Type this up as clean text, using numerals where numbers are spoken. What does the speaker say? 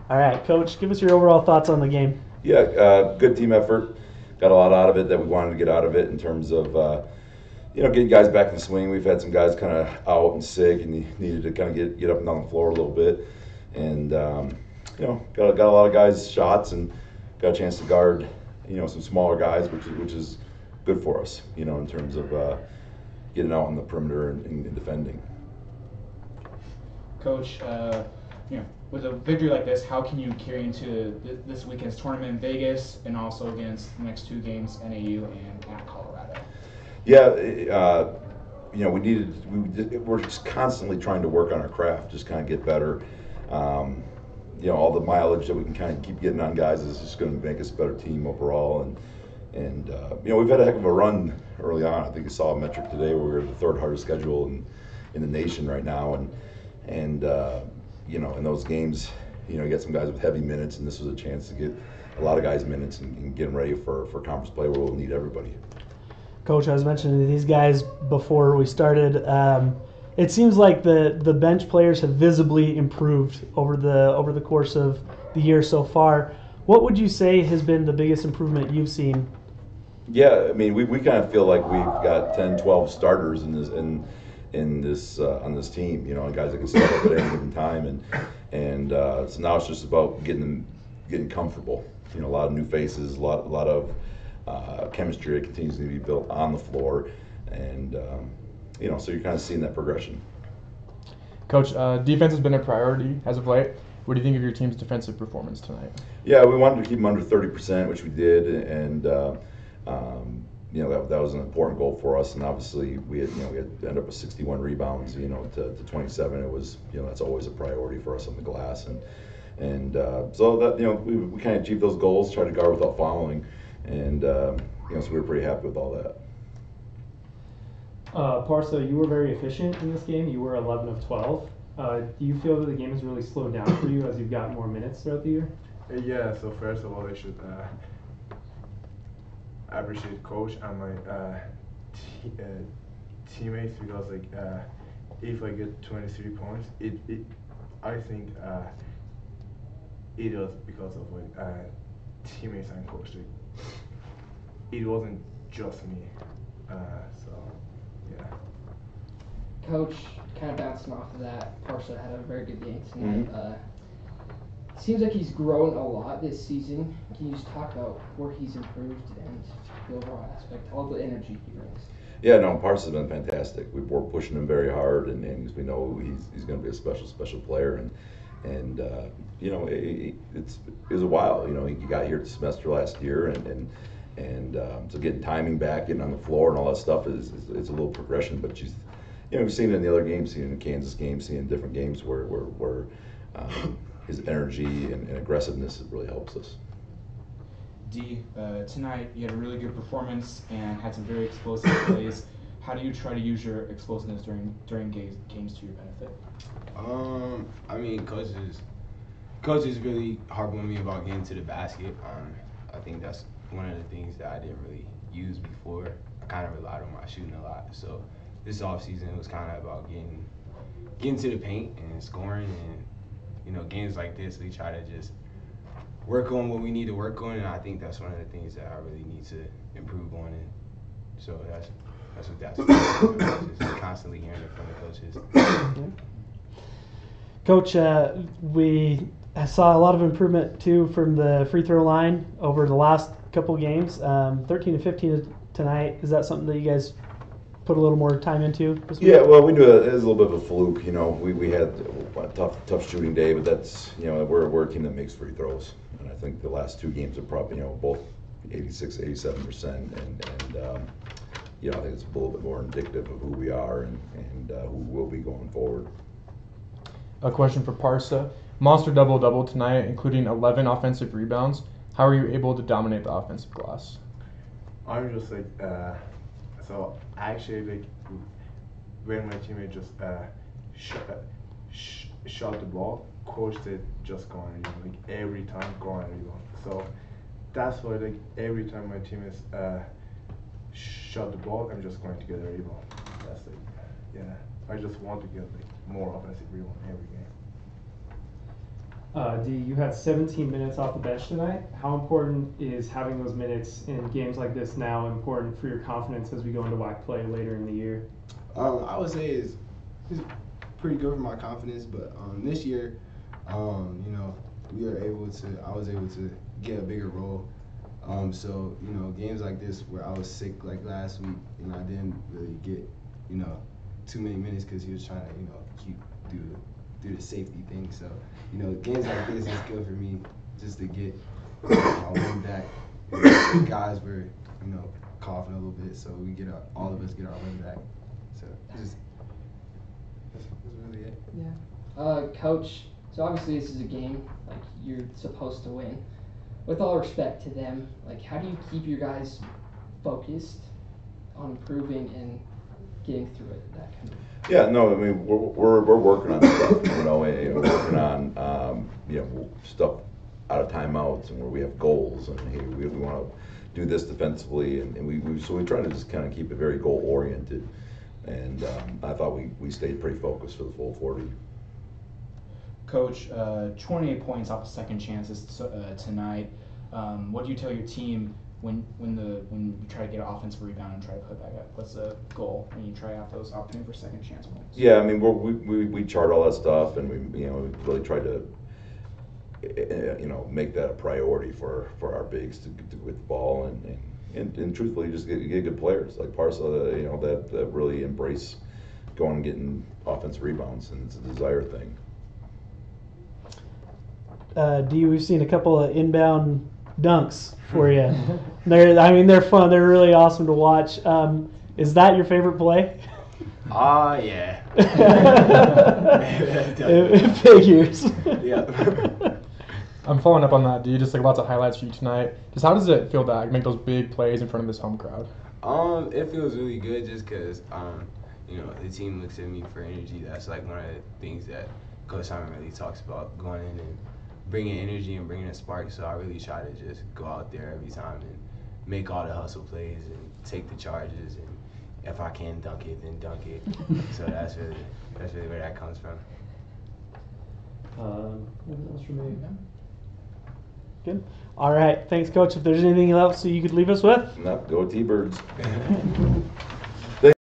All right, Coach, give us your overall thoughts on the game. Yeah, good team effort. Got a lot out of it that we wanted to get out of it in terms of getting guys back in the swing. We've had some guys kind of out and sick and needed to kind of get up and down the floor a little bit, and got a lot of guys shots and got a chance to guard some smaller guys, which is good for us in terms of getting out on the perimeter and defending. Coach, with a victory like this, how can you carry into this weekend's tournament in Vegas and also against the next two games, NAU and at Colorado? Yeah, we're just constantly trying to work on our craft, just kind of get better. All the mileage that we can kind of keep getting on guys is just going to make us a better team overall. And we've had a heck of a run early on. I think you saw a metric today where we're the third hardest schedule in the nation right now. And in those games, you get some guys with heavy minutes, and this was a chance to get a lot of guys minutes and get them ready for conference play where we'll need everybody. Coach, I was mentioning to these guys before we started. It seems like the bench players have visibly improved over the course of the year so far. What would you say has been the biggest improvement you've seen? Yeah, I mean, we kind of feel like we've got 10, 12 starters on this team, and guys that can step up at any given time, and so now it's just about getting comfortable. A lot of new faces, a lot of chemistry that continues to be built on the floor, and so you're kind of seeing that progression. Coach, defense has been a priority as of late. What do you think of your team's defensive performance tonight? Yeah, we wanted to keep them under 30%, which we did, and that was an important goal for us. And obviously, we had ended up with 61 rebounds, to 27. It was, that's always a priority for us on the glass, and so that we kind of achieved those goals, tried to guard without fouling, and so we were pretty happy with all that. Parsa, you were very efficient in this game. You were 11 of 12. Do you feel that the game has really slowed down for you as you've gotten more minutes throughout the year? Yeah, so first of all, I should appreciate Coach and my teammates, because if I get 23 points, I think it was because of teammates and Coach. It wasn't just me. So yeah. Coach, kind of bouncing off of that, Parsa had a very good game tonight. Seems like he's grown a lot this season. Can you just talk about where he's improved and the overall aspect, all the energy he brings? Yeah, no, Parsons has been fantastic. We're pushing him very hard, and we know he's going to be a special player. And it was a while. He got here the semester last year, and so getting timing back, getting on the floor, and all that stuff is a little progression. But we've seen it in the other games, seen it in the Kansas game, seen it in different games where his energy and aggressiveness really helps us. D, tonight you had a really good performance and had some very explosive plays. How do you try to use your explosiveness during games to your benefit? I mean, coach is really harping on me about getting to the basket. I think that's one of the things that I didn't really use before. I kind of relied on my shooting a lot. So this offseason was kind of about getting to the paint and scoring. And games like this, we try to just work on what we need to work on, and I think that's one of the things that I really need to improve on. And so that's what that's about. Just constantly hearing it from the coaches. Coach, we saw a lot of improvement too from the free throw line over the last couple games. 13 to 15 tonight. Is that something that you guys put a little more time into this week? Yeah, well, we knew it was a little bit of a fluke. We had a tough shooting day, but that's we're a team that makes free throws, and I think the last two games are probably both 86, 87%, and I think it's a little bit more indicative of who we are and who we'll be going forward. A question for Parsa. Monster double-double tonight, including 11 offensive rebounds. How are you able to dominate the offensive glass? I'm just so actually when my teammate just shot the ball, Coach said just go on rebound, every time go on rebound. So that's why every time my teammates shot the ball, I'm just going to get a rebound. That's I just want to get more offensive rebound every game. D, you had 17 minutes off the bench tonight. How important is having those minutes in games like this now important for your confidence as we go into WAC play later in the year? I would say it's pretty good for my confidence, but this year, you know, I was able to get a bigger role. So, you know, games like this where I was sick like last week and I didn't really get, you know, too many minutes because he was trying to, you know, keep do the safety thing. So, you know, games like this is good for me just to get my wind back. The guys were, you know, coughing a little bit, so we get all of us get our wind back. So that's really it. Yeah. Coach, so obviously this is a game, like, you're supposed to win. With all respect to them, like, how do you keep your guys focused on improving and getting through it, that kind of? Yeah, no, I mean, we're working on stuff, you know, and we're working on, you know, stuff out of timeouts and where we have goals and, hey, we want to do this defensively, and so we try to just kind of keep it very goal oriented, and I thought we stayed pretty focused for the full 40. Coach, 28 points off of second chances tonight. What do you tell your team when you try to get an offensive rebound and try to put back up? What's the goal when you try out those opportunities for second chance points? Yeah, I mean, we chart all that stuff, and we really try to make that a priority for our bigs to with the ball, and truthfully just get good players like Parsa, that really embrace going and getting offensive rebounds, and it's a desire thing. We've seen a couple of inbound dunks for you. They're fun. They're really awesome to watch. Is that your favorite play? Yeah. It figures. Yeah. I'm following up on that, D. Just like lots of highlights for you tonight. Just how does it feel to make those big plays in front of this home crowd? It feels really good just because, the team looks at me for energy. That's like one of the things that Coach Simon really talks about, going in and bringing energy and bringing a spark. So I really try to just go out there every time and make all the hustle plays and take the charges. And if I can dunk it, then dunk it. So that's really where that comes from. Anything else from me? Good. All right. Thanks, Coach. If there's anything else that you could leave us with? No, go T-Birds.